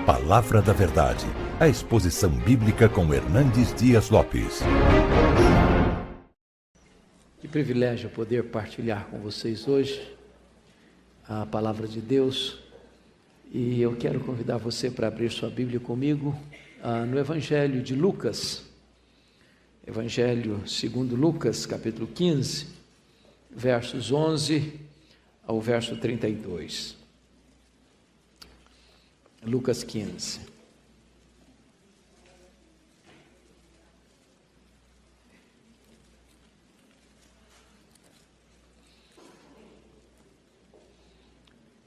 Palavra da Verdade, a exposição bíblica com Hernandes Dias Lopes. Que privilégio poder partilhar com vocês hoje a Palavra de Deus. E eu quero convidar você para abrir sua Bíblia comigo no Evangelho de Lucas. Evangelho segundo Lucas, capítulo 15, versos 11 ao verso 32. Lucas 15.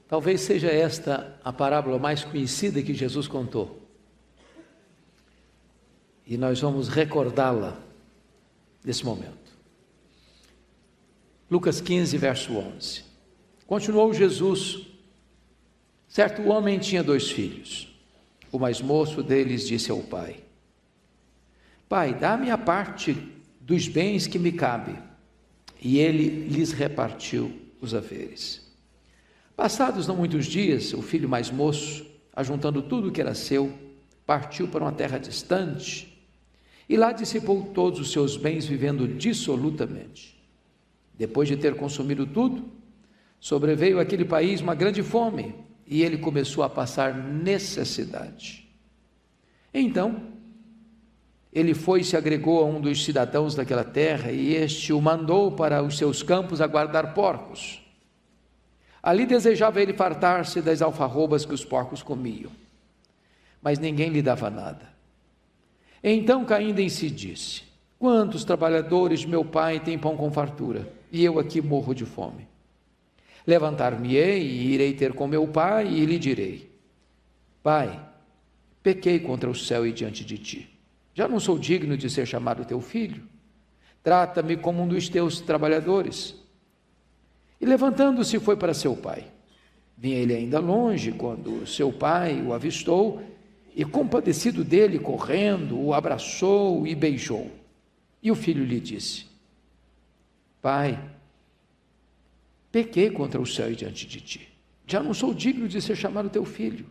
Talvez seja esta a parábola mais conhecida que Jesus contou. E nós vamos recordá-la nesse momento. Lucas 15, verso 11. Continuou Jesus. Certo homem tinha 2 filhos. O mais moço deles disse ao pai: Pai, dá-me a parte dos bens que me cabe. E ele lhes repartiu os haveres. Passados não muitos dias, o filho mais moço, ajuntando tudo o que era seu, partiu para uma terra distante e lá dissipou todos os seus bens, vivendo dissolutamente. Depois de ter consumido tudo, sobreveio àquele país uma grande fome e ele começou a passar necessidade. Então, ele foi e se agregou a um dos cidadãos daquela terra e este o mandou para os seus campos a guardar porcos. Ali desejava ele fartar-se das alfarrobas que os porcos comiam, mas ninguém lhe dava nada. Então, caindo em si, disse: Quantos trabalhadores de meu pai têm pão com fartura, e eu aqui morro de fome? Levantar-me-ei e irei ter com meu pai, e lhe direi: Pai, pequei contra o céu e diante de ti. Já não sou digno de ser chamado teu filho. Trata-me como um dos teus trabalhadores. E levantando-se foi para seu pai. Vinha ele ainda longe, quando seu pai o avistou, e compadecido dele, correndo, o abraçou e beijou. E o filho lhe disse: Pai, pequei contra o céu e diante de ti. Já não sou digno de ser chamado teu filho.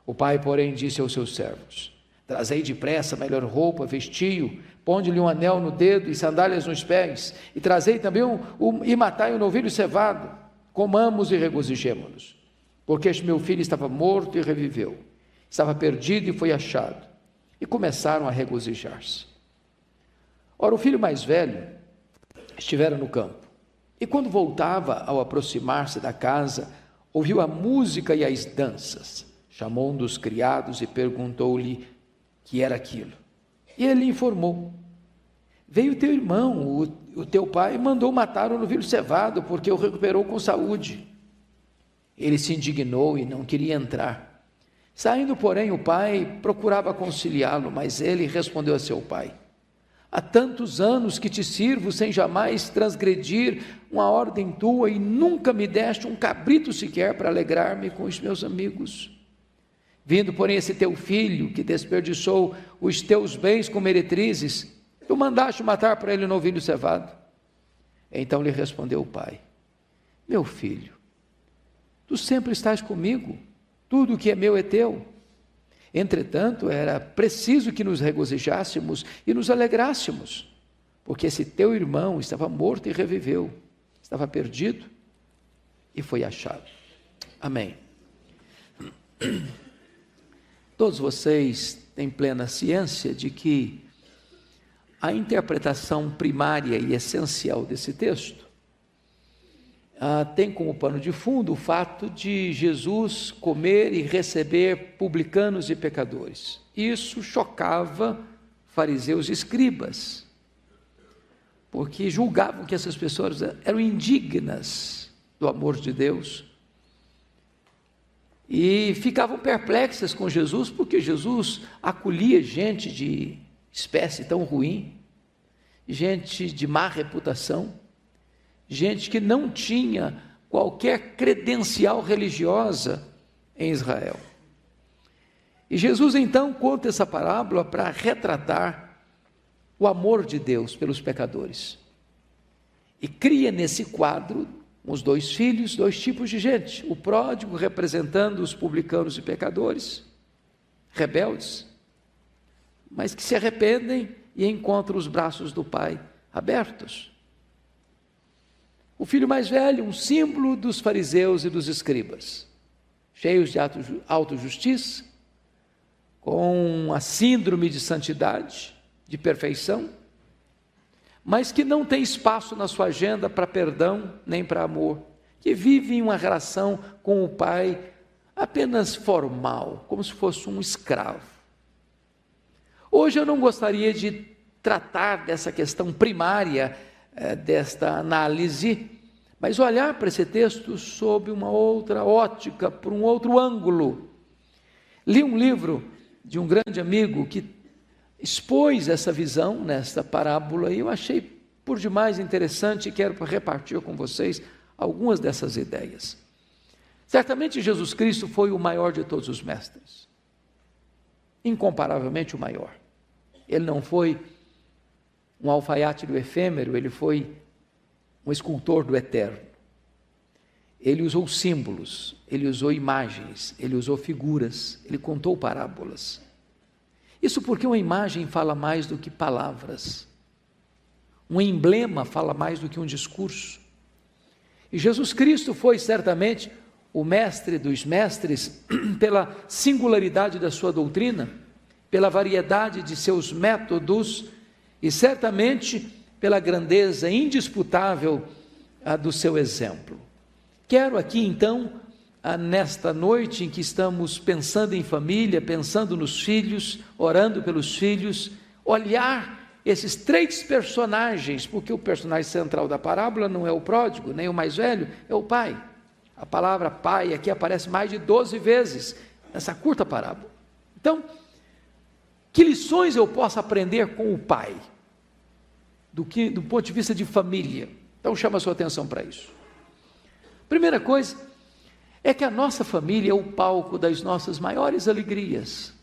O pai, porém, disse aos seus servos: Trazei depressa a melhor roupa, vestiu, ponde-lhe um anel no dedo e sandálias nos pés, e trazei também e matai um novilho cevado. Comamos e regozijemo-nos, porque este meu filho estava morto e reviveu, estava perdido e foi achado. E começaram a regozijar-se. Ora, o filho mais velho estivera no campo, e quando voltava, ao aproximar-se da casa, ouviu a música e as danças. Chamou um dos criados e perguntou-lhe que era aquilo. E ele informou: Veio teu irmão, o teu pai mandou matar o novilho cevado, porque o recuperou com saúde. Ele se indignou e não queria entrar. Saindo, porém, o pai procurava conciliá-lo, mas ele respondeu a seu pai: Há tantos anos que te sirvo sem jamais transgredir uma ordem tua, e nunca me deste um cabrito sequer para alegrar-me com os meus amigos. Vindo, porém, esse teu filho, que desperdiçou os teus bens com meretrizes, tu mandaste matar para ele o novilho cevado. Então lhe respondeu o pai: Meu filho, tu sempre estás comigo, tudo o que é meu é teu. Entretanto, era preciso que nos regozijássemos e nos alegrássemos, porque esse teu irmão estava morto e reviveu, estava perdido e foi achado. Amém. Todos vocês têm plena ciência de que a interpretação primária e essencial desse texto tem como pano de fundo o fato de Jesus comer e receber publicanos e pecadores. Isso chocava fariseus e escribas, porque julgavam que essas pessoas eram indignas do amor de Deus, e ficavam perplexas com Jesus, porque Jesus acolhia gente de espécie tão ruim, gente de má reputação, gente que não tinha qualquer credencial religiosa em Israel. E Jesus então conta essa parábola para retratar o amor de Deus pelos pecadores. E cria nesse quadro os 2 filhos, 2 tipos de gente: o pródigo representando os publicanos e pecadores, rebeldes, mas que se arrependem e encontram os braços do Pai abertos. O filho mais velho, um símbolo dos fariseus e dos escribas, cheios de autojustiça, com a síndrome de santidade, de perfeição, mas que não tem espaço na sua agenda para perdão nem para amor, que vive em uma relação com o Pai apenas formal, como se fosse um escravo. Hoje eu não gostaria de tratar dessa questão primária desta análise, mas olhar para esse texto sob uma outra ótica, por um outro ângulo. Li um livro de um grande amigo que expôs essa visão nesta parábola e eu achei por demais interessante e quero repartir com vocês algumas dessas ideias. Certamente Jesus Cristo foi o maior de todos os mestres, incomparavelmente o maior. Ele não foi um alfaiate do efêmero, ele foi um escultor do eterno. Ele usou símbolos, ele usou imagens, ele usou figuras, ele contou parábolas. Isso porque uma imagem fala mais do que palavras. Um emblema fala mais do que um discurso. E Jesus Cristo foi certamente o mestre dos mestres pela singularidade da sua doutrina, pela variedade de seus métodos e certamente pela grandeza indisputável do seu exemplo. Quero aqui então, nesta noite em que estamos pensando em família, pensando nos filhos, orando pelos filhos, olhar esses três personagens, porque o personagem central da parábola não é o pródigo, nem o mais velho, é o pai. A palavra pai aqui aparece mais de 12 vezes nessa curta parábola. Então, que lições eu posso aprender com o pai? Do ponto de vista de família. Então chama a sua atenção para isso. Primeira coisa, é que a nossa família é o palco das nossas maiores alegrias,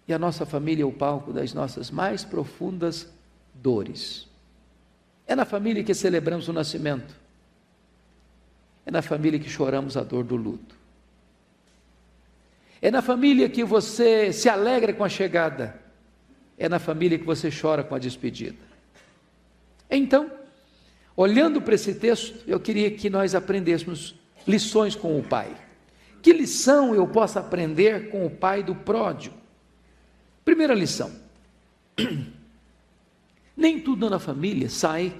e a nossa família é o palco das nossas mais profundas dores. É na família que celebramos o nascimento, é na família que choramos a dor do luto, é na família que você se alegra com a chegada, é na família que você chora com a despedida. Então, olhando para esse texto, eu queria que nós aprendêssemos lições com o pai. Que lição eu posso aprender com o pai do pródigo? Primeira lição: nem tudo na família sai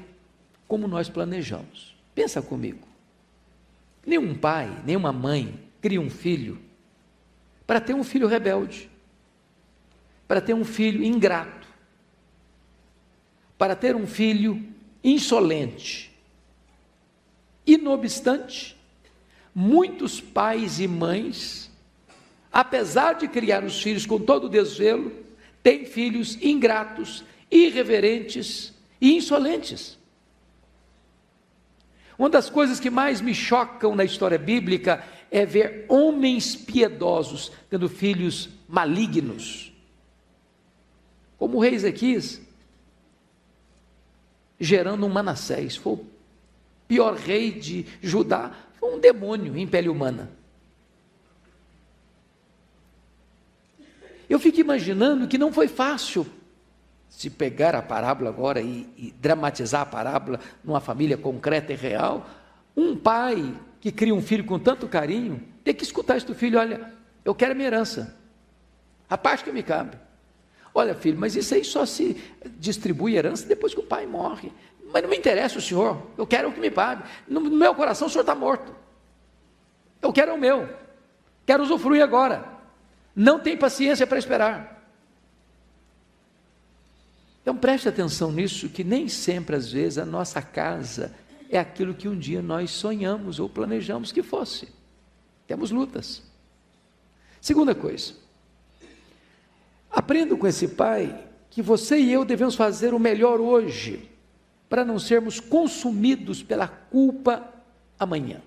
como nós planejamos. Pensa comigo. Nenhum pai, nenhuma mãe cria um filho para ter um filho rebelde, para ter um filho ingrato, para ter um filho insolente. E não obstante, muitos pais e mães, apesar de criar os filhos com todo o desvelo, têm filhos ingratos, irreverentes e insolentes. Uma das coisas que mais me chocam na história bíblica é ver homens piedosos tendo filhos malignos, como o rei Ezequias, gerando um Manassés. Foi o pior rei de Judá, foi um demônio em pele humana. Eu fico imaginando que não foi fácil, se pegar a parábola agora e dramatizar a parábola numa família concreta e real, um pai que cria um filho com tanto carinho, ter que escutar isso do filho: olha, eu quero a minha herança, a parte que me cabe. Olha, filho, mas isso aí só se distribui herança depois que o pai morre. Mas não me interessa o senhor, eu quero o que me pague. No meu coração o senhor está morto. Eu quero o meu, quero usufruir agora. Não tem paciência para esperar. Então preste atenção nisso, que nem sempre, às vezes, a nossa casa é aquilo que um dia nós sonhamos ou planejamos que fosse. Temos lutas. Segunda coisa, aprendo com esse pai que você e eu devemos fazer o melhor hoje, para não sermos consumidos pela culpa amanhã.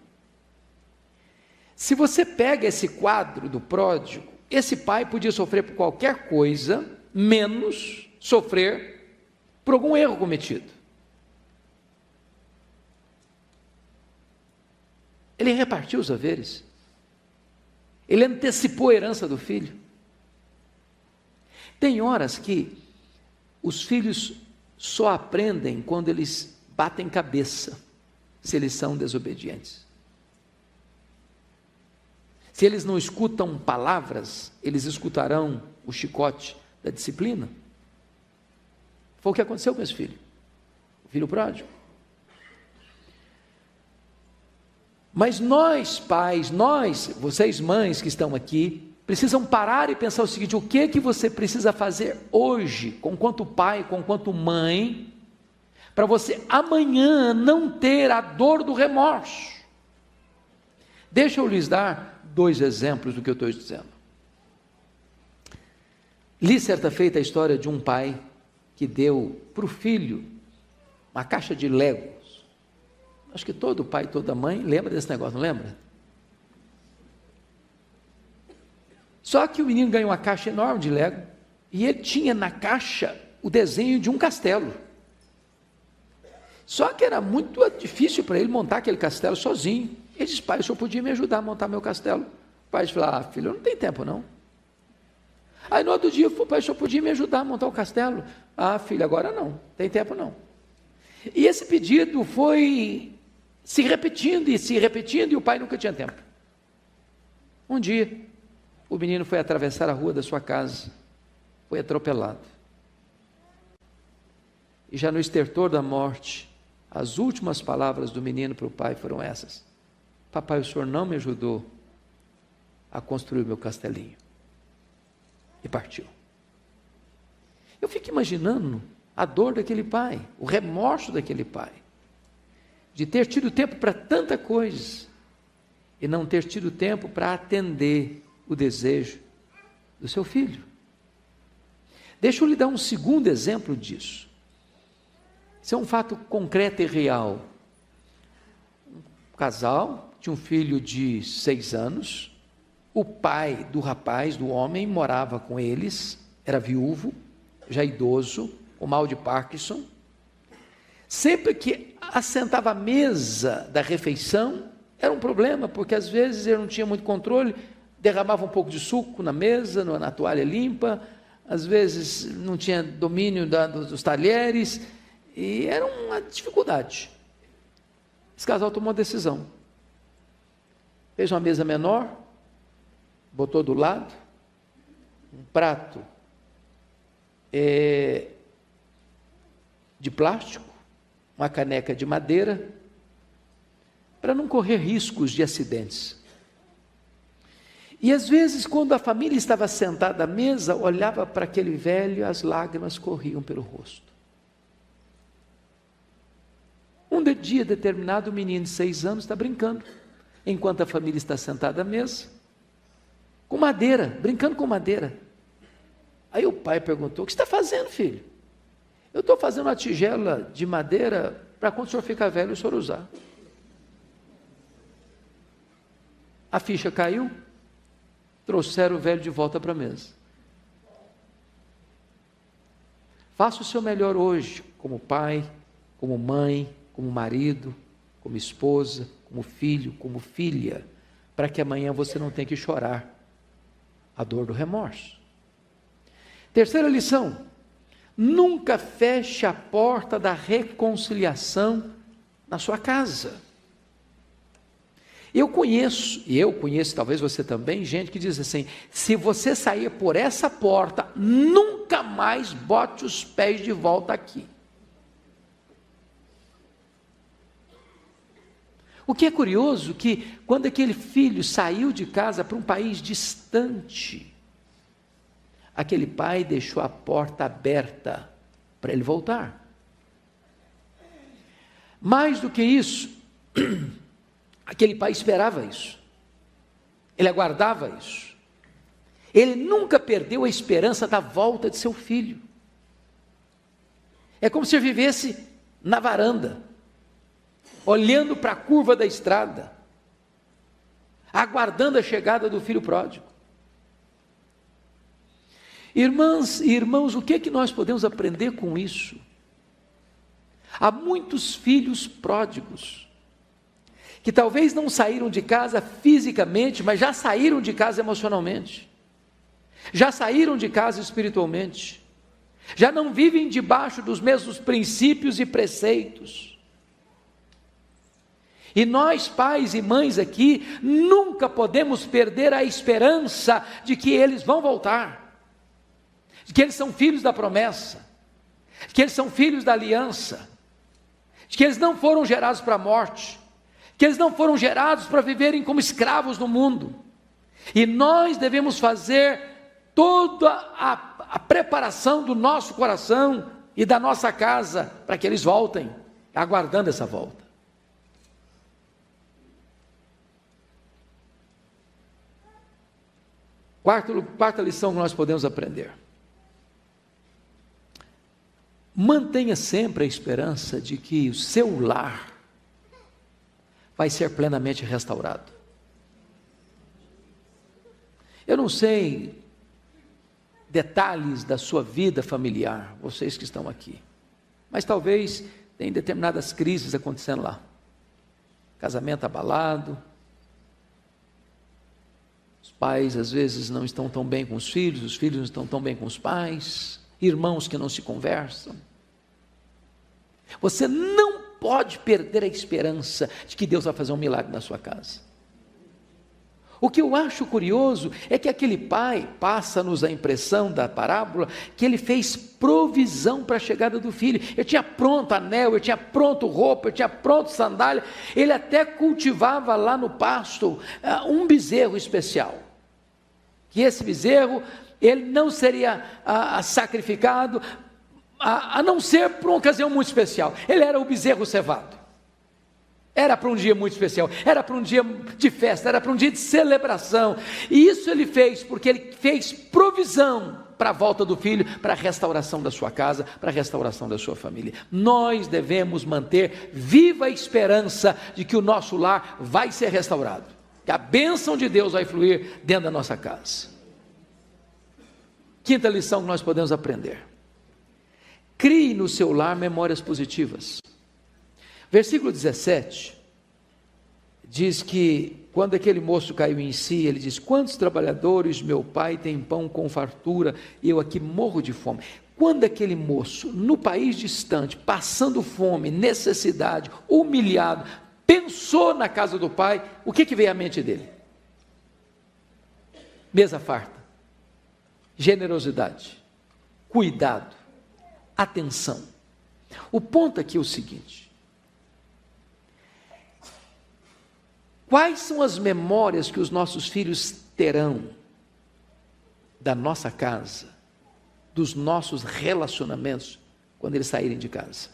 Se você pega esse quadro do pródigo, esse pai podia sofrer por qualquer coisa, menos sofrer por algum erro cometido. Ele repartiu os haveres, ele antecipou a herança do filho, Tem horas que os filhos só aprendem quando eles batem cabeça, se eles são desobedientes. Se eles não escutam palavras, eles escutarão o chicote da disciplina. Foi o que aconteceu com esse filho, o filho pródigo. Mas nós pais, vocês mães que estão aqui, precisam parar e pensar o seguinte: o que você precisa fazer hoje, com quanto pai, com quanto mãe, para você amanhã não ter a dor do remorso? Deixa eu lhes dar 2 exemplos do que eu estou dizendo. Li certa feita a história de um pai que deu para o filho uma caixa de Legos. Acho que todo pai, toda mãe lembra desse negócio, não lembra? Só que o menino ganhou uma caixa enorme de Lego e ele tinha na caixa o desenho de um castelo. Só que era muito difícil para ele montar aquele castelo sozinho. Ele disse: pai, o senhor podia me ajudar a montar meu castelo? O pai falou: ah, filho, eu não tenho tempo não. Aí no outro dia, eu falei: pai, o senhor podia me ajudar a montar o castelo? Ah, filho, agora não, tem tempo não. E esse pedido foi se repetindo e o pai nunca tinha tempo. Um dia, o menino foi atravessar a rua da sua casa, foi atropelado. E já no estertor da morte, as últimas palavras do menino para o pai foram essas: papai, o senhor não me ajudou a construir o meu castelinho. E partiu. Eu fico imaginando a dor daquele pai, o remorso daquele pai, de ter tido tempo para tanta coisa e não ter tido tempo para atender o desejo do seu filho. Deixa eu lhe dar um segundo exemplo disso. Isso é um fato concreto e real. Um casal tinha um filho de 6 anos, o pai do rapaz, do homem, morava com eles, era viúvo, já idoso, com mal de Parkinson. Sempre que assentava à mesa da refeição, era um problema, porque às vezes ele não tinha muito controle, derramava um pouco de suco na mesa, na toalha limpa, às vezes não tinha domínio dos talheres, e era uma dificuldade. Esse casal tomou uma decisão. Fez uma mesa menor, botou do lado, um prato de plástico, uma caneca de madeira, para não correr riscos de acidentes. E às vezes, quando a família estava sentada à mesa, olhava para aquele velho, as lágrimas corriam pelo rosto. Um dia determinado, o menino de 6 anos está brincando, enquanto a família está sentada à mesa, com madeira, brincando com madeira. Aí o pai perguntou: o que você está fazendo, filho? Eu estou fazendo uma tigela de madeira para quando o senhor ficar velho, o senhor usar. A ficha caiu, trouxeram o velho de volta para a mesa. Faça o seu melhor hoje, como pai, como mãe, como marido, como esposa, como filho, como filha, para que amanhã você não tenha que chorar a dor do remorso. Terceira lição: nunca feche a porta da reconciliação na sua casa. Eu conheço, talvez você também, gente que diz assim: se você sair por essa porta, nunca mais bote os pés de volta aqui. O que é curioso, que quando aquele filho saiu de casa para um país distante, aquele pai deixou a porta aberta para ele voltar. Mais do que isso, aquele pai esperava isso, ele aguardava isso, ele nunca perdeu a esperança da volta de seu filho. É como se ele vivesse na varanda, olhando para a curva da estrada, aguardando a chegada do filho pródigo. Irmãs e irmãos, o que é que nós podemos aprender com isso? Há muitos filhos pródigos, que talvez não saíram de casa fisicamente, mas já saíram de casa emocionalmente. já saíram de casa espiritualmente, já não vivem debaixo dos mesmos princípios e preceitos. E nós, pais e mães aqui, nunca podemos perder a esperança de que eles vão voltar, de que eles são filhos da promessa, de que eles são filhos da aliança, de que eles não foram gerados para a morte, que eles não foram gerados para viverem como escravos no mundo. E nós devemos fazer toda a preparação do nosso coração e da nossa casa para que eles voltem, aguardando essa volta. Quarta lição que nós podemos aprender: mantenha sempre a esperança de que o seu lar vai ser plenamente restaurado. Eu não sei detalhes da sua vida familiar, vocês que estão aqui, mas talvez tenham determinadas crises acontecendo lá. Casamento abalado, os pais às vezes não estão tão bem com os filhos não estão tão bem com os pais, irmãos que não se conversam. Você não pode perder a esperança de que Deus vai fazer um milagre na sua casa. O que eu acho curioso é que aquele pai, passa-nos a impressão da parábola, que ele fez provisão para a chegada do filho. Ele tinha pronto anel, ele tinha pronto roupa, ele tinha pronto sandália, ele até cultivava lá no pasto um bezerro especial. Que esse bezerro, ele não seria sacrificado, a não ser por uma ocasião muito especial. Ele era o bezerro cevado. Era para um dia muito especial, era para um dia de festa, era para um dia de celebração. E isso ele fez porque ele fez provisão para a volta do filho, para a restauração da sua casa, para a restauração da sua família. Nós devemos manter viva a esperança de que o nosso lar vai ser restaurado, que a bênção de Deus vai fluir dentro da nossa casa. Quinta lição que nós podemos aprender: crie no seu lar memórias positivas. Versículo 17, diz que quando aquele moço caiu em si, ele diz: quantos trabalhadores meu pai tem pão com fartura, e eu aqui morro de fome. Quando aquele moço, no país distante, passando fome, necessidade, humilhado, pensou na casa do pai, o que veio à mente dele? Mesa farta, generosidade, cuidado, atenção. O ponto aqui é o seguinte: quais são as memórias que os nossos filhos terão da nossa casa, dos nossos relacionamentos, quando eles saírem de casa?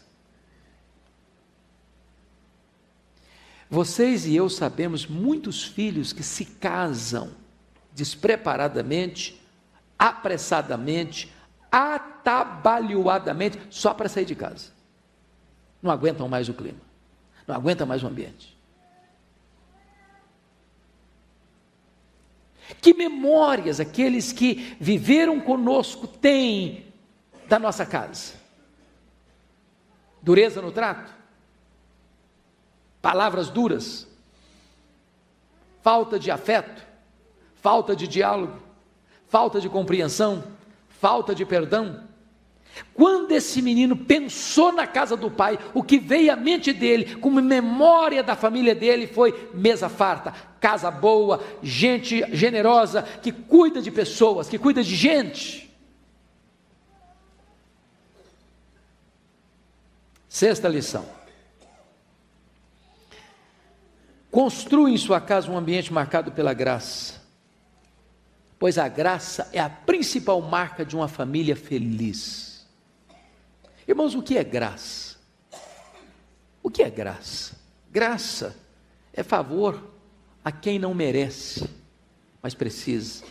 Vocês e eu sabemos muitos filhos que se casam despreparadamente, apressadamente, atabalhoadamente, só para sair de casa. Não aguentam mais o clima, não aguentam mais o ambiente. Que memórias aqueles que viveram conosco têm da nossa casa? Dureza no trato? Palavras duras? Falta de afeto? Falta de diálogo? Falta de compreensão? Falta de perdão? Quando esse menino pensou na casa do pai, o que veio à mente dele, como memória da família dele, foi mesa farta, casa boa, gente generosa, que cuida de pessoas, que cuida de gente. Sexta lição: construa em sua casa um ambiente marcado pela graça, pois a graça é a principal marca de uma família feliz. Irmãos, o que é graça? O que é graça? Graça é favor a quem não merece, mas precisa.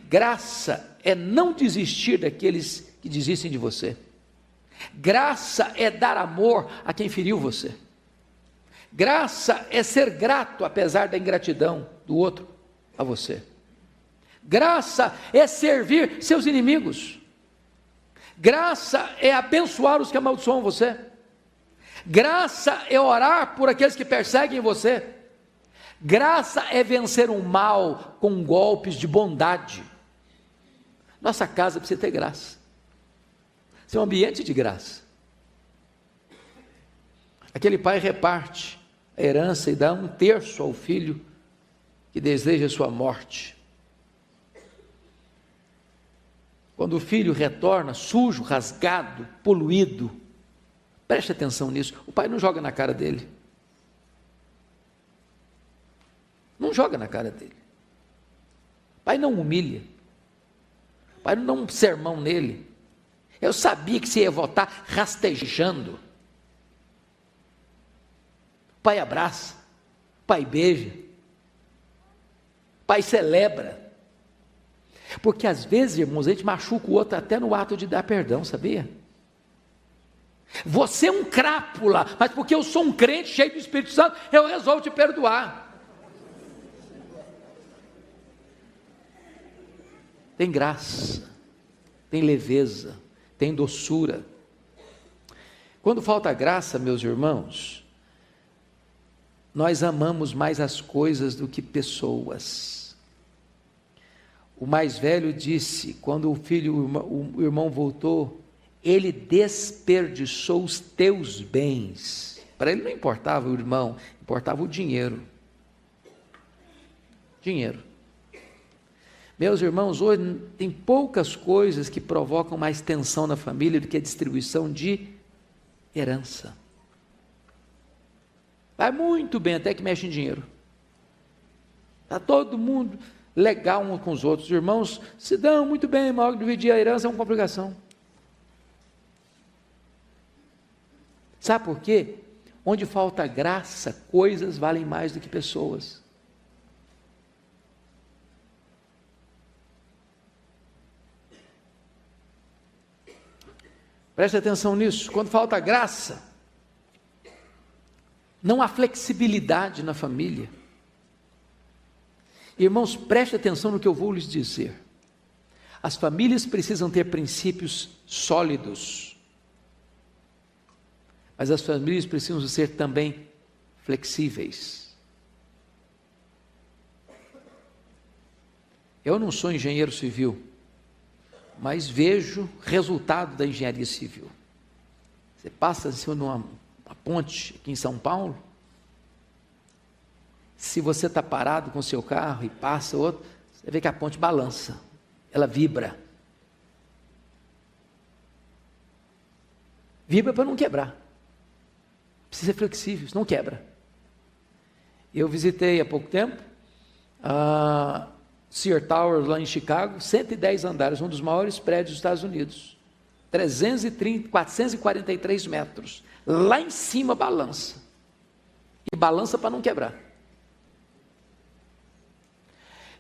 Graça é não desistir daqueles que desistem de você. Graça é dar amor a quem feriu você. Graça é ser grato apesar da ingratidão do outro a você. Graça é servir seus inimigos. Graça é abençoar os que amaldiçoam você. Graça é orar por aqueles que perseguem você. Graça é vencer o mal com golpes de bondade. Nossa casa precisa ter graça. Ser um ambiente de graça. Aquele pai reparte a herança e dá 1/3 ao filho que deseja sua morte. Quando o filho retorna sujo, rasgado, poluído, preste atenção nisso, o pai não joga na cara dele. Não joga na cara dele. O pai não humilha. O pai não dá um sermão nele. Eu sabia que você ia voltar rastejando. O pai abraça, o pai beija, o pai celebra. Porque às vezes, irmãos, a gente machuca o outro até no ato de dar perdão, sabia? Você é um crápula, mas porque eu sou um crente cheio do Espírito Santo, eu resolvo te perdoar. Tem graça, tem leveza, tem doçura. Quando falta graça, meus irmãos, nós amamos mais as coisas do que pessoas. O mais velho disse, quando o irmão voltou, ele desperdiçou os teus bens. Para ele não importava o irmão, importava o dinheiro. Dinheiro. Meus irmãos, hoje tem poucas coisas que provocam mais tensão na família do que a distribuição de herança. Vai muito bem, até que mexe em dinheiro. Está todo mundo legal uns com os outros. Os irmãos se dão muito bem, mas dividir a herança é uma complicação. Sabe por quê? Onde falta graça, coisas valem mais do que pessoas. Preste atenção nisso. Quando falta graça, não há flexibilidade na família. Irmãos, preste atenção no que eu vou lhes dizer. As famílias precisam ter princípios sólidos, mas as famílias precisam ser também flexíveis. Eu não sou engenheiro civil, mas vejo resultado da engenharia civil. Você passa em cima de uma ponte aqui em São Paulo, se você está parado com o seu carro e passa outro, você vê que a ponte balança, ela vibra. Vibra para não quebrar. Precisa ser flexível, senão quebra. Eu visitei há pouco tempo a Sears Tower lá em Chicago, 110 andares, um dos maiores prédios dos Estados Unidos, 443 metros, lá em cima balança, e balança para não quebrar.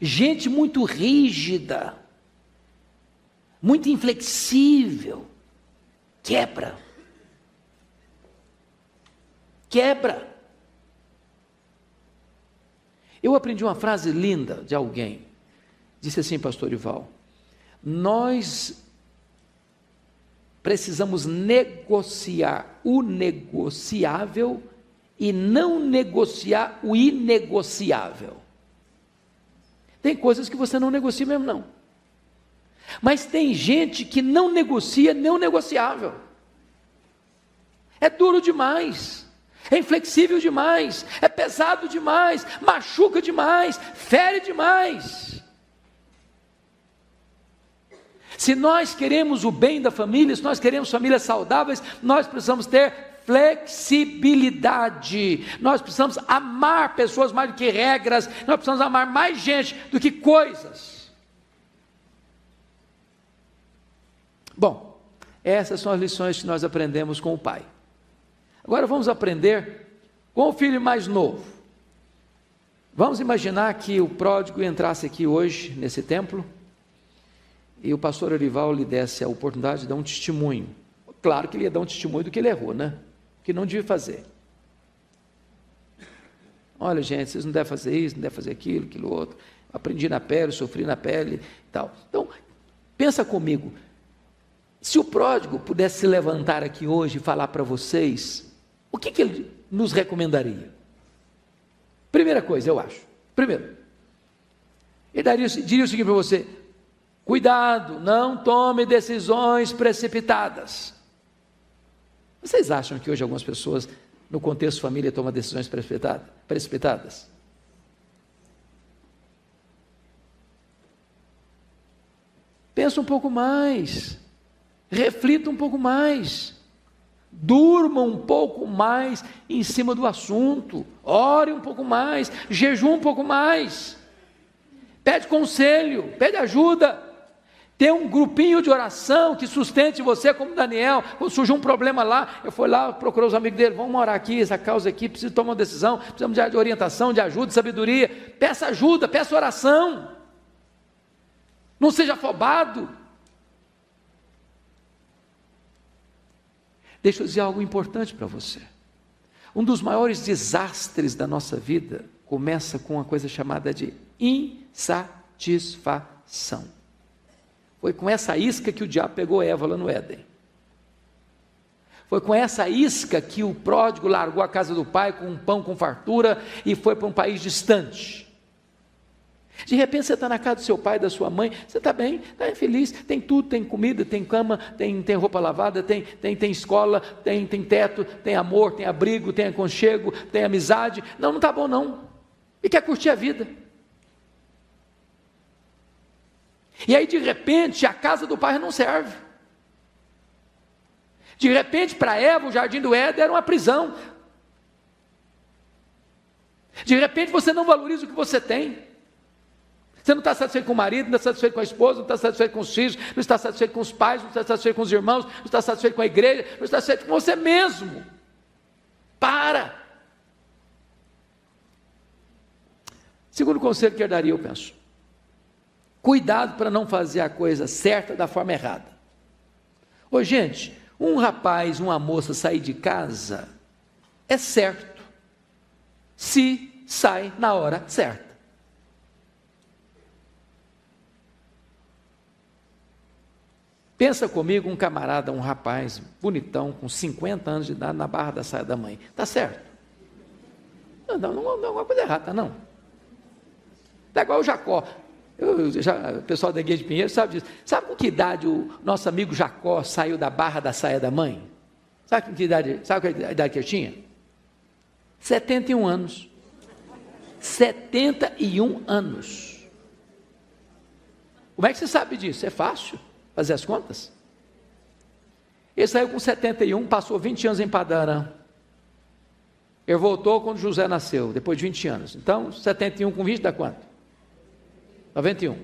Gente muito rígida, muito inflexível, quebra. Eu aprendi uma frase linda de alguém, disse assim, pastor Ival: nós precisamos negociar o negociável e não negociar o inegociável. Tem coisas que você não negocia mesmo não, mas tem gente que não negocia não negociável, é duro demais, é inflexível demais, é pesado demais, machuca demais, fere demais. Se nós queremos o bem da família, se nós queremos famílias saudáveis, nós precisamos ter flexibilidade, nós precisamos amar pessoas mais do que regras, nós precisamos amar mais gente do que coisas. Bom, essas são as lições que nós aprendemos com o pai. Agora vamos aprender com o filho mais novo. Vamos imaginar que o pródigo entrasse aqui hoje, nesse templo, e o pastor Orival lhe desse a oportunidade de dar um testemunho. Claro que ele ia dar um testemunho do que ele errou, né? Que não devia fazer. Olha, gente, vocês não devem fazer isso, não devem fazer aquilo, aquilo outro. Aprendi na pele, sofri na pele e tal. Então, pensa comigo. Se o pródigo pudesse se levantar aqui hoje e falar para vocês, o que ele nos recomendaria? Primeira coisa, eu acho. Primeiro, ele diria o seguinte para você: Cuidado, não tome decisões precipitadas. Vocês acham que hoje algumas pessoas, no contexto família, tomam decisões precipitadas? Pensa um pouco mais, reflita um pouco mais, durma um pouco mais em cima do assunto, ore um pouco mais, jejum um pouco mais, pede conselho, pede ajuda, tem um grupinho de oração que sustente você, como Daniel. Quando surgiu um problema lá, eu fui lá, procurou os amigos dele, vamos orar aqui, essa causa aqui, preciso tomar uma decisão, precisamos de orientação, de ajuda, de sabedoria, peça ajuda, peça oração, não seja afobado. Deixa eu dizer algo importante para você. Um dos maiores desastres da nossa vida começa com uma coisa chamada de insatisfação. Foi com essa isca que o diabo pegou Eva lá no Éden. Foi com essa isca que o pródigo largou a casa do pai com um pão com fartura e foi para um país distante. De repente você está na casa do seu pai, da sua mãe, você está bem, está feliz, tem tudo, tem comida, tem cama, tem roupa lavada, tem escola, tem teto, tem amor, tem abrigo, tem aconchego, tem amizade. Não está bom não. E quer curtir a vida. E aí de repente a casa do pai não serve. De repente para Eva o jardim do Éden era uma prisão. De repente você não valoriza o que você tem. Você não está satisfeito com o marido, não está satisfeito com a esposa, não está satisfeito com os filhos, não está satisfeito com os pais, não está satisfeito com os irmãos, não está satisfeito com a igreja, não está satisfeito com você mesmo. Para! Segundo conselho que eu daria, eu penso, cuidado para não fazer a coisa certa da forma errada. Ô gente, um rapaz, uma moça sair de casa é certo, se sai na hora certa. Pensa comigo um camarada, um rapaz bonitão, com 50 anos de idade, na barra da saia da mãe. Está certo? Não é uma coisa errada, não. Está igual o Jacó. O pessoal da Igreja de Pinheiro sabe disso. Sabe com que idade o nosso amigo Jacó saiu da barra da saia da mãe? Sabe que idade que ele tinha? 71 anos. 71 anos. Como é que você sabe disso? É fácil fazer as contas. Ele saiu com 71, passou 20 anos em Padarã. Ele voltou quando José nasceu, depois de 20 anos. Então, 71 com 20 dá quanto? 91.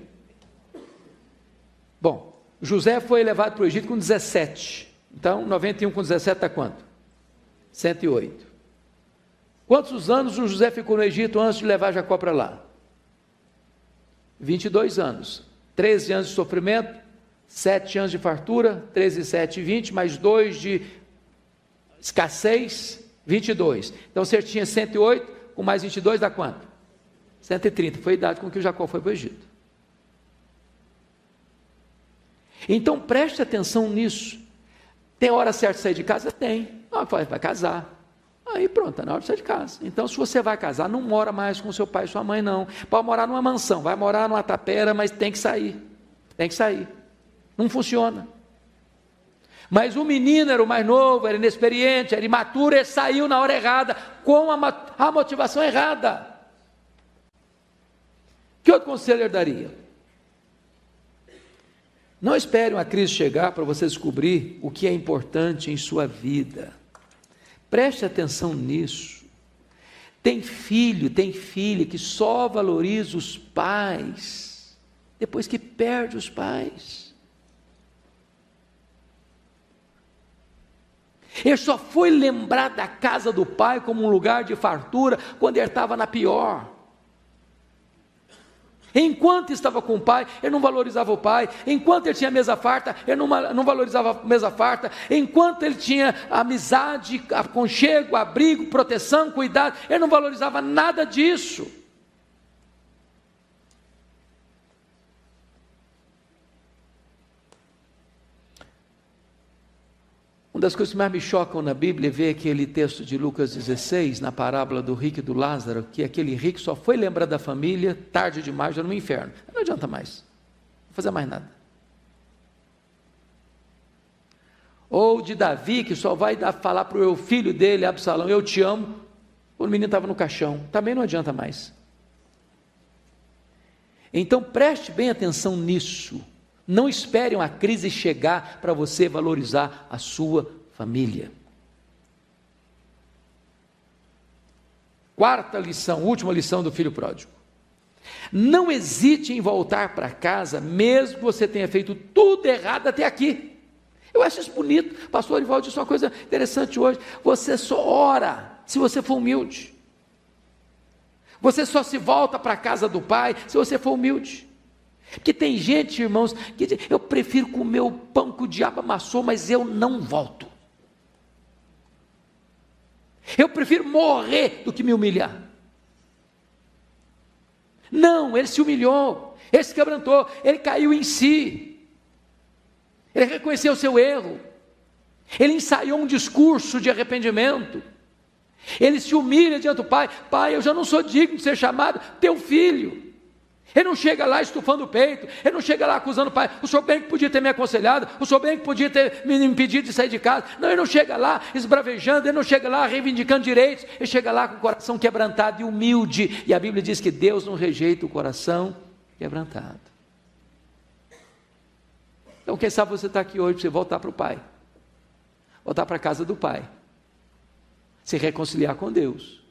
Bom, José foi levado para o Egito com 17. Então, 91 com 17 dá quanto? 108. Quantos anos o José ficou no Egito antes de levar Jacó para lá? 22 anos. 13 anos de sofrimento, 7 anos de fartura, 13, 7, 20, mais 2 de escassez, 22. Então você tinha 108, com mais 22 dá quanto? 130, foi a idade com que o Jacó foi para o Egito. Então preste atenção nisso. Tem hora certa de sair de casa? Tem. Vai casar. Aí pronto, está na hora de sair de casa. Então se você vai casar, não mora mais com seu pai e sua mãe não. Pode morar numa mansão, vai morar numa tapera, mas tem que sair. Tem que sair. Não funciona. Mas o menino era o mais novo, era inexperiente, era imaturo, ele saiu na hora errada, com a motivação errada. Que outro conselho eu daria? Não espere uma crise chegar para você descobrir o que é importante em sua vida. Preste atenção nisso. Tem filho, tem filha que só valoriza os pais depois que perde os pais. Ele só foi lembrar da casa do pai como um lugar de fartura quando ele estava na pior. Enquanto estava com o pai, ele não valorizava o pai. Enquanto ele tinha mesa farta, ele não valorizava a mesa farta. Enquanto ele tinha amizade, aconchego, abrigo, proteção, cuidado, ele não valorizava nada disso. Uma das coisas que mais me chocam na Bíblia é ver aquele texto de Lucas 16, na parábola do rico e do Lázaro, que aquele rico só foi lembrar da família tarde demais, já no inferno. Não adianta mais. vou fazer mais nada. Ou de Davi, que só vai falar para o filho dele, Absalão, eu te amo, quando o menino estava no caixão. Também não adianta mais. Então preste bem atenção nisso. Não espere uma crise chegar para você valorizar a sua família. Quarta lição, última lição do filho pródigo. Não hesite em voltar para casa, mesmo que você tenha feito tudo errado até aqui. Eu acho isso bonito. Pastor Orivaldo disse uma coisa interessante hoje. Você só ora se você for humilde. Você só se volta para a casa do Pai se você for humilde. Porque tem gente, irmãos, que diz, eu prefiro comer o pão que o diabo amassou, mas eu não volto. Eu prefiro morrer do que me humilhar. Não, ele se humilhou, ele se quebrantou, ele caiu em si. Ele reconheceu o seu erro. Ele ensaiou um discurso de arrependimento. Ele se humilha diante do Pai. Pai, eu já não sou digno de ser chamado teu filho. Ele não chega lá estufando o peito, ele não chega lá acusando o pai, o senhor bem que podia ter me aconselhado, o senhor bem que podia ter me impedido de sair de casa. Não, ele não chega lá esbravejando, ele não chega lá reivindicando direitos, ele chega lá com o coração quebrantado e humilde, e a Bíblia diz que Deus não rejeita o coração quebrantado. Então quem sabe você está aqui hoje para você voltar para o Pai, voltar para a casa do Pai, se reconciliar com Deus.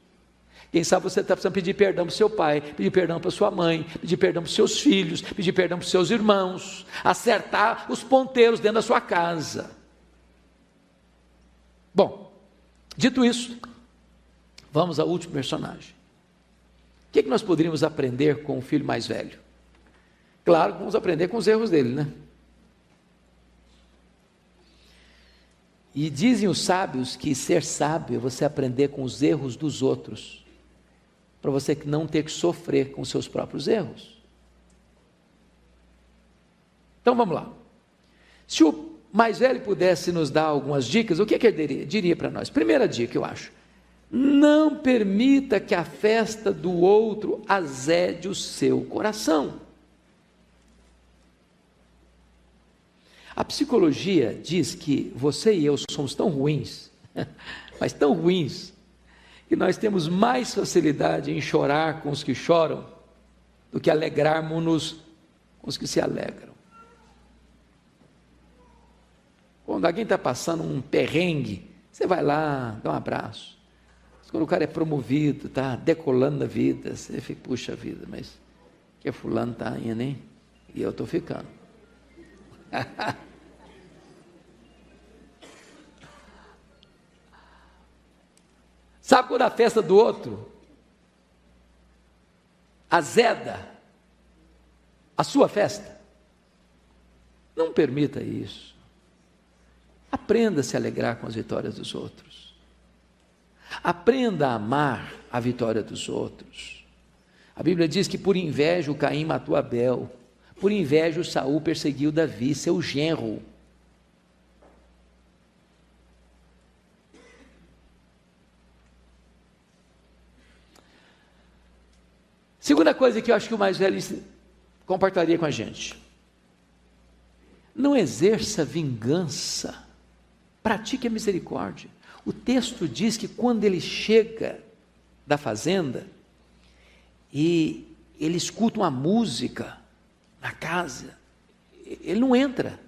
Quem sabe você está precisando pedir perdão para o seu pai, pedir perdão para sua mãe, pedir perdão para os seus filhos, pedir perdão para os seus irmãos, acertar os ponteiros dentro da sua casa. Bom, dito isso, vamos ao último personagem. O que nós poderíamos aprender com o filho mais velho? Claro que vamos aprender com os erros dele, né? E dizem os sábios que ser sábio é você aprender com os erros dos outros, para você não ter que sofrer com seus próprios erros. Então vamos lá. Se o mais velho pudesse nos dar algumas dicas, o que ele diria para nós? Primeira dica, eu acho: não permita que a festa do outro azede o seu coração. A psicologia diz que você e eu somos tão ruins, mas tão ruins, que nós temos mais facilidade em chorar com os que choram do que alegrarmos-nos com os que se alegram. Quando alguém está passando um perrengue, você vai lá, dá um abraço. Quando o cara é promovido, está decolando na vida, você fica, puxa vida, mas que fulano está indo, hein? E eu estou ficando. Sabe quando a festa do outro azeda a sua festa? Não permita isso. Aprenda a se alegrar com as vitórias dos outros. Aprenda a amar a vitória dos outros. A Bíblia diz que por inveja o Caim matou Abel, por inveja o Saul perseguiu Davi, seu genro. Segunda coisa que eu acho que o mais velho compartilharia com a gente: não exerça vingança, pratique a misericórdia. O texto diz que quando ele chega da fazenda e ele escuta uma música na casa, ele não entra,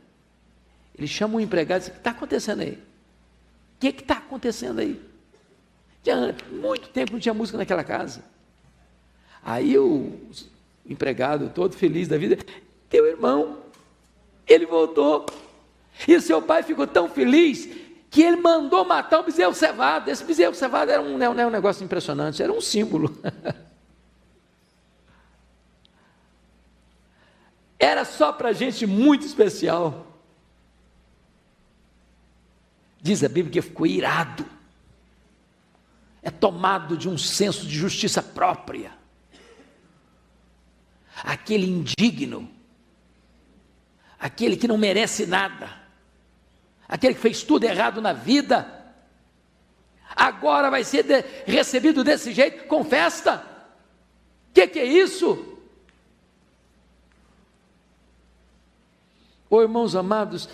ele chama um empregado e diz: o que está acontecendo aí? O que está acontecendo aí? Tinha muito tempo não tinha música naquela casa. Aí o empregado, todo feliz da vida: teu irmão, ele voltou, e o seu pai ficou tão feliz que ele mandou matar um bezerro cevado. Esse bezerro cevado era um negócio impressionante, era um símbolo. Era só para gente muito especial. Diz a Bíblia que ficou irado, é tomado de um senso de justiça própria. Aquele indigno, aquele que não merece nada, aquele que fez tudo errado na vida, agora vai ser recebido desse jeito, com festa. Que é isso? Oh, irmãos amados,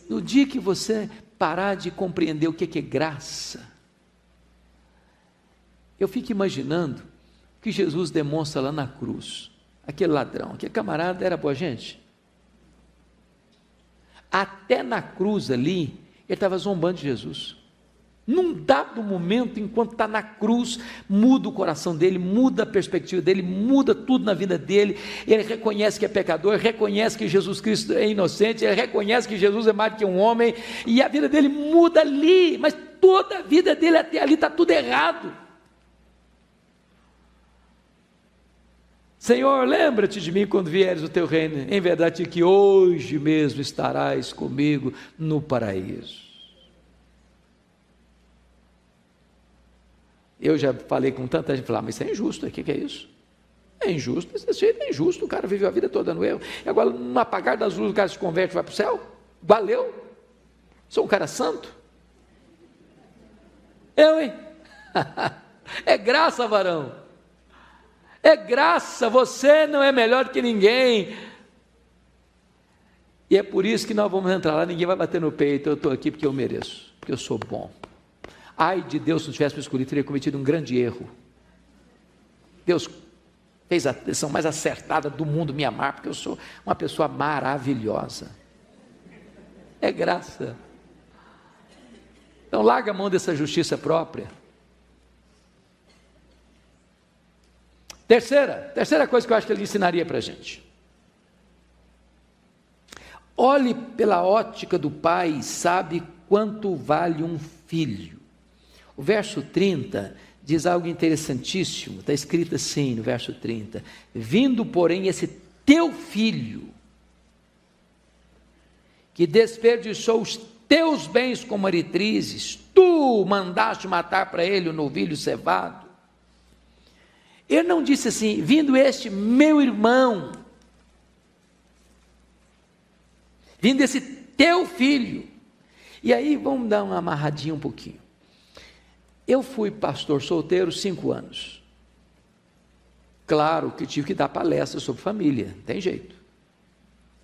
no dia que você parar de compreender o que é graça, eu fico imaginando o que Jesus demonstra lá na cruz. Aquele ladrão, aquele camarada era boa gente. Até na cruz ali, ele estava zombando de Jesus. Num dado momento, enquanto está na cruz, muda o coração dele, muda a perspectiva dele, muda tudo na vida dele. Ele reconhece que é pecador, reconhece que Jesus Cristo é inocente, ele reconhece que Jesus é mais do que um homem, e a vida dele muda ali, mas toda a vida dele até ali está tudo errado. Senhor, lembra-te de mim quando vieres o teu reino, em verdade que hoje mesmo estarás comigo no paraíso. Eu já falei com tanta gente, mas isso é injusto, o que é isso? É injusto, esse jeito é injusto, o cara viveu a vida toda no erro, e agora no apagar das luzes o cara se converte e vai para o céu? Valeu? Sou um cara santo? Eu, hein? É graça, varão. É graça, você não é melhor que ninguém. E é por isso que nós vamos entrar lá, ninguém vai bater no peito, eu estou aqui porque eu mereço, porque eu sou bom. Ai de Deus, se não tivesse me escolhido, teria cometido um grande erro. Deus fez a decisão mais acertada do mundo me amar, porque eu sou uma pessoa maravilhosa. É graça. Então larga a mão dessa justiça própria. Terceira coisa que eu acho que ele ensinaria para a gente. Olhe pela ótica do pai e sabe quanto vale um filho. O verso 30 diz algo interessantíssimo, está escrito assim no verso 30, vindo porém esse teu filho, que desperdiçou os teus bens como meretrizes, tu mandaste matar para ele o novilho cevado. Ele não disse assim, vindo este meu irmão, vindo esse teu filho. E aí vamos dar uma amarradinha um pouquinho. Eu fui pastor solteiro 5 anos. Claro que tive que dar palestras sobre família, não tem jeito.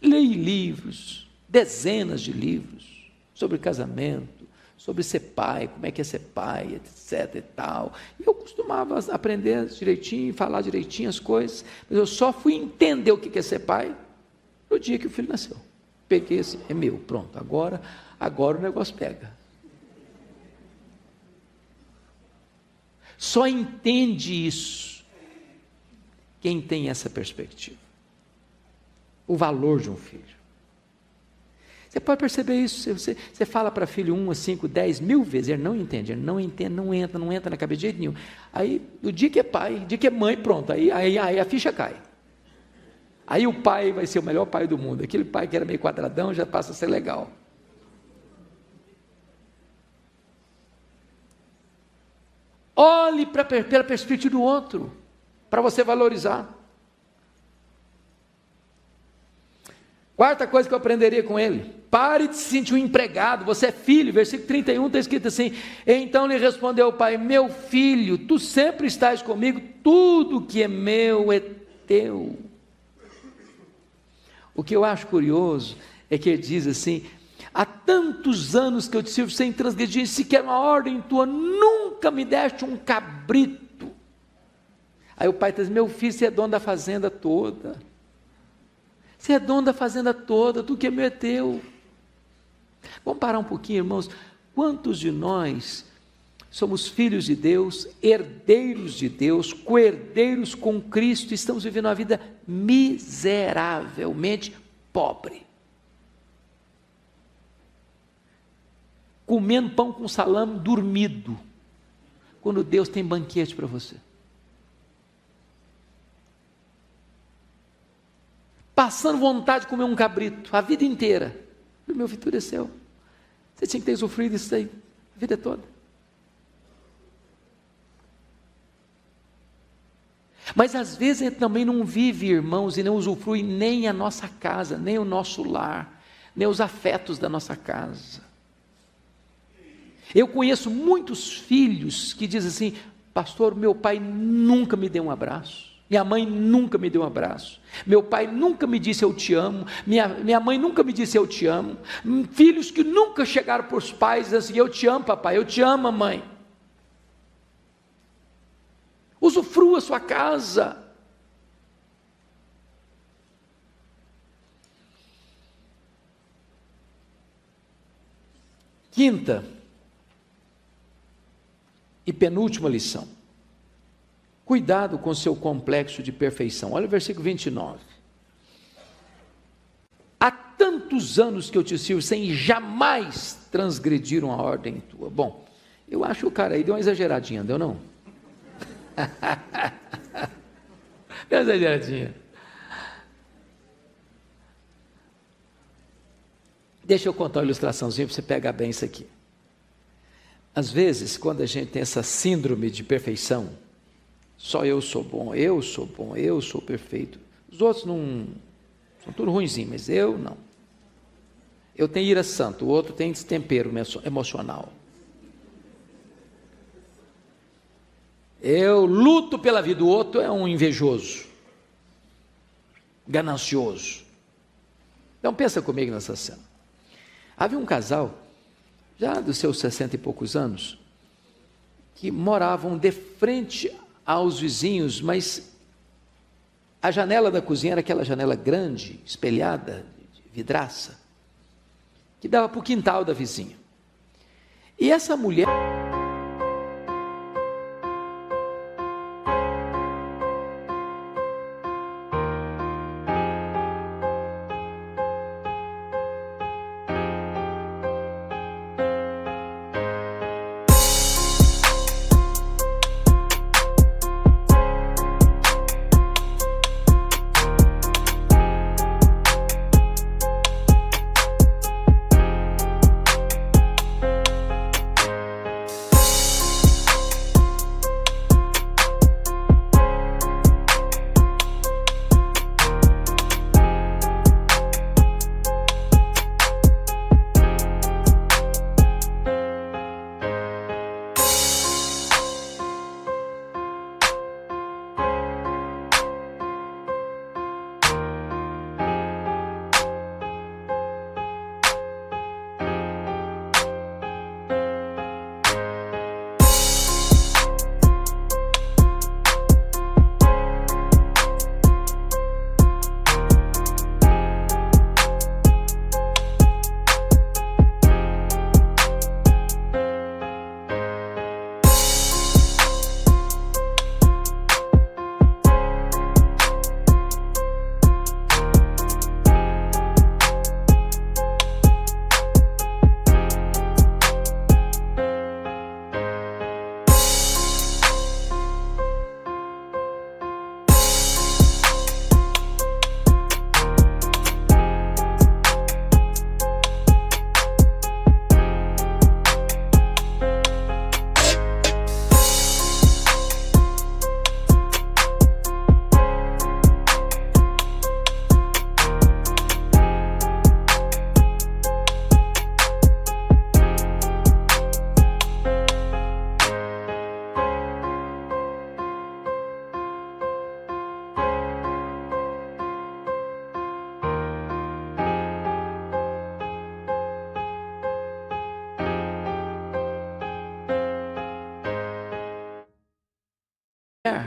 Li livros, dezenas de livros, sobre casamento, sobre ser pai, como é que é ser pai, etc e tal. E eu costumava aprender direitinho, falar direitinho as coisas, mas eu só fui entender o que é ser pai no dia que o filho nasceu. Peguei esse, é meu, pronto, agora o negócio pega. Só entende isso quem tem essa perspectiva. O valor de um filho. Você pode perceber isso, você fala para filho 1, 5, 10 mil vezes, ele não entende, não entra na cabeça de jeito nenhum. Aí, o dia que é pai, o dia que é mãe, pronto, aí a ficha cai. Aí o pai vai ser o melhor pai do mundo, aquele pai que era meio quadradão já passa a ser legal. Olhe pela perspectiva do outro, para você valorizar. Quarta coisa que eu aprenderia com ele, pare de se sentir um empregado, você é filho, versículo 31 está escrito assim, então lhe respondeu o pai, meu filho, tu sempre estás comigo, tudo que é meu é teu. O que eu acho curioso, é que ele diz assim, há tantos anos que eu te sirvo sem transgredir, sequer uma ordem tua, nunca me deste um cabrito. Aí o pai diz, meu filho, você é dono da fazenda toda, você é dono da fazenda toda, tudo que é meu é teu. Vamos parar um pouquinho, irmãos, quantos de nós somos filhos de Deus, herdeiros de Deus, co-herdeiros com Cristo, e estamos vivendo uma vida miseravelmente pobre, comendo pão com salame dormido, quando Deus tem banquete para você, passando vontade de comer um cabrito, a vida inteira, meu futuro é seu, você tinha que ter sofrido isso aí, a vida toda. Mas às vezes a gente também não vive, irmãos, e não usufrui nem a nossa casa, nem o nosso lar, nem os afetos da nossa casa. Eu conheço muitos filhos que dizem assim, pastor, meu pai nunca me deu um abraço, Minha mãe nunca me deu um abraço. Meu pai nunca me disse eu te amo. Minha mãe nunca me disse eu te amo. Filhos que nunca chegaram para os pais e assim, eu te amo, papai, eu te amo, mamãe. Usufrua a sua casa. Quinta e penúltima lição. Cuidado com seu complexo de perfeição. Olha o versículo 29. Há tantos anos que eu te sirvo sem jamais transgredir uma ordem tua. Bom, eu acho que o cara aí deu uma exageradinha, deu não? Deu uma exageradinha. Deixa eu contar uma ilustraçãozinha para você pegar bem isso aqui. Às vezes, quando a gente tem essa síndrome de perfeição, só eu sou bom, eu sou bom, eu sou perfeito. Os outros não, são tudo ruinzinho, mas eu não. Eu tenho ira santa, o outro tem destempero emocional. Eu luto pela vida, o outro é um invejoso, ganancioso. Então pensa comigo nessa cena. Havia um casal, já dos seus 60 e poucos anos, que moravam de frente aos vizinhos, mas a janela da cozinha era aquela janela grande, espelhada, de vidraça, que dava para o quintal da vizinha. E essa mulher...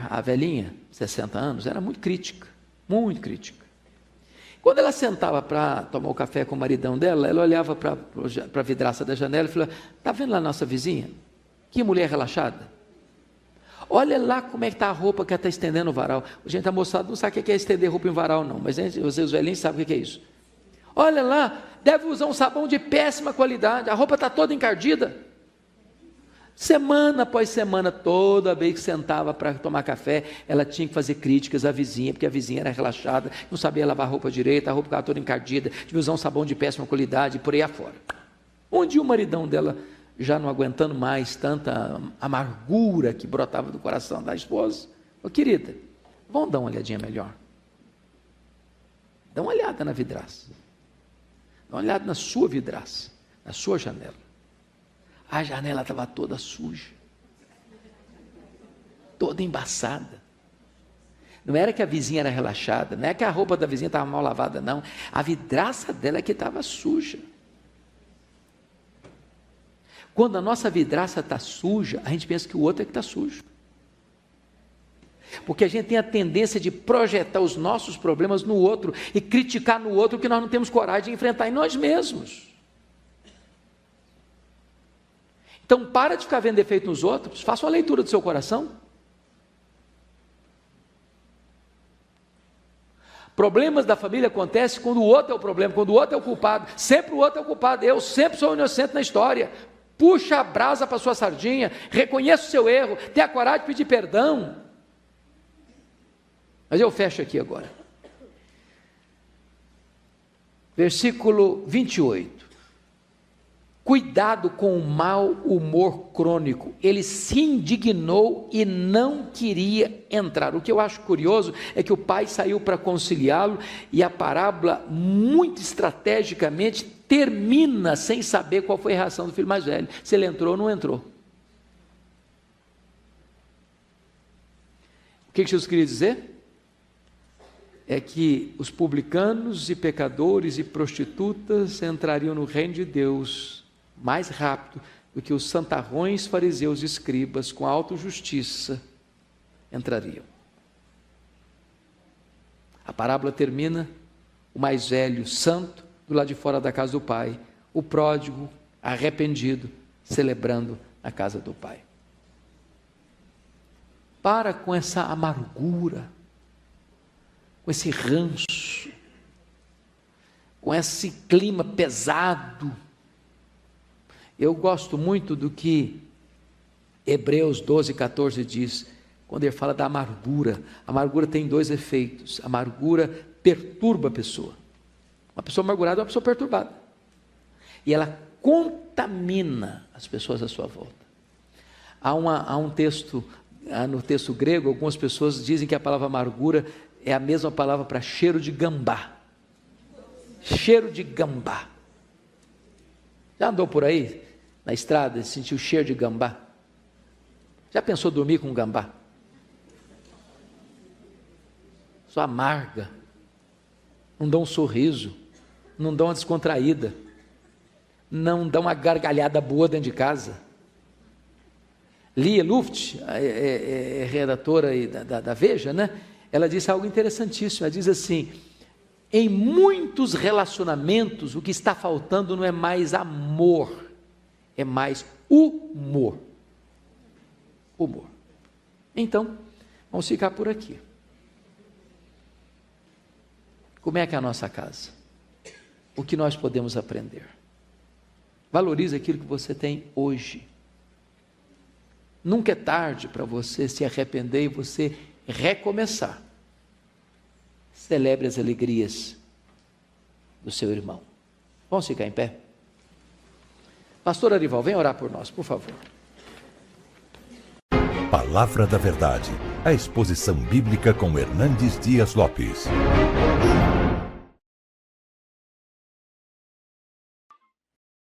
A velhinha, 60 anos, era muito crítica, muito crítica. Quando ela sentava para tomar o café com o maridão dela, ela olhava para a vidraça da janela e falava: está vendo lá a nossa vizinha? Que mulher relaxada. Olha lá como é que está a roupa que ela está estendendo no varal. A gente, a moçada não sabe o que é estender roupa em varal não, mas os velhinhos sabem o que é isso. Olha lá, deve usar um sabão de péssima qualidade, a roupa está toda encardida. Semana após semana, toda vez que sentava para tomar café, ela tinha que fazer críticas à vizinha, porque a vizinha era relaxada, não sabia lavar a roupa direito, a roupa ficava toda encardida, devia usar um sabão de péssima qualidade, e por aí afora. Um dia o maridão dela, já não aguentando mais tanta amargura que brotava do coração da esposa, falou: querida, vamos dar uma olhadinha melhor. Dá uma olhada na vidraça. Dá uma olhada na sua vidraça, na sua janela. A janela estava toda suja, toda embaçada. Não era que a vizinha era relaxada, não é que a roupa da vizinha estava mal lavada, não. A vidraça dela é que estava suja. Quando a nossa vidraça está suja, a gente pensa que o outro é que está sujo. Porque a gente tem a tendência de projetar os nossos problemas no outro e criticar no outro o que nós não temos coragem de enfrentar em nós mesmos. Então, para de ficar vendo defeito nos outros, faça uma leitura do seu coração. Problemas da família acontecem quando o outro é o problema, quando o outro é o culpado. Sempre o outro é o culpado. Eu sempre sou inocente na história. Puxa a brasa para a sua sardinha, reconheça o seu erro, tenha a coragem de pedir perdão. Mas eu fecho aqui agora. Versículo 28. Cuidado com o mau humor crônico. Ele se indignou e não queria entrar. O que eu acho curioso é que o pai saiu para conciliá-lo e a parábola, muito estrategicamente, termina sem saber qual foi a reação do filho mais velho. Se ele entrou ou não entrou. O que Jesus queria dizer? É que os publicanos e pecadores e prostitutas entrariam no reino de Deus mais rápido do que os santarrões, fariseus e escribas com autojustiça entrariam. A parábola termina, o mais velho, santo, do lado de fora da casa do pai, o pródigo, arrependido, celebrando a casa do pai. Para com essa amargura, com esse ranço, com esse clima pesado. Eu gosto muito do que Hebreus 12, 14 diz, quando ele fala da amargura. A amargura tem dois efeitos. A amargura perturba a pessoa. Uma pessoa amargurada é uma pessoa perturbada. E ela contamina as pessoas à sua volta. Há um texto, no texto grego, algumas pessoas dizem que a palavra amargura é a mesma palavra para cheiro de gambá. Cheiro de gambá. Já andou por aí, na estrada, e sentiu o cheiro de gambá? Já pensou dormir com um gambá? Só amarga. Não dá um sorriso. Não dá uma descontraída. Não dá uma gargalhada boa dentro de casa. Lia Luft, redatora da Veja, né? Ela disse algo interessantíssimo. Ela diz assim: em muitos relacionamentos o que está faltando não é mais amor, é mais humor. Humor. Então, vamos ficar por aqui. Como é que é a nossa casa? O que nós podemos aprender? Valorize aquilo que você tem hoje. Nunca é tarde para você se arrepender e você recomeçar. Celebre as alegrias do seu irmão. Vamos ficar em pé? Pastor Arival, vem orar por nós, por favor. Palavra da Verdade, a exposição bíblica com Hernandes Dias Lopes.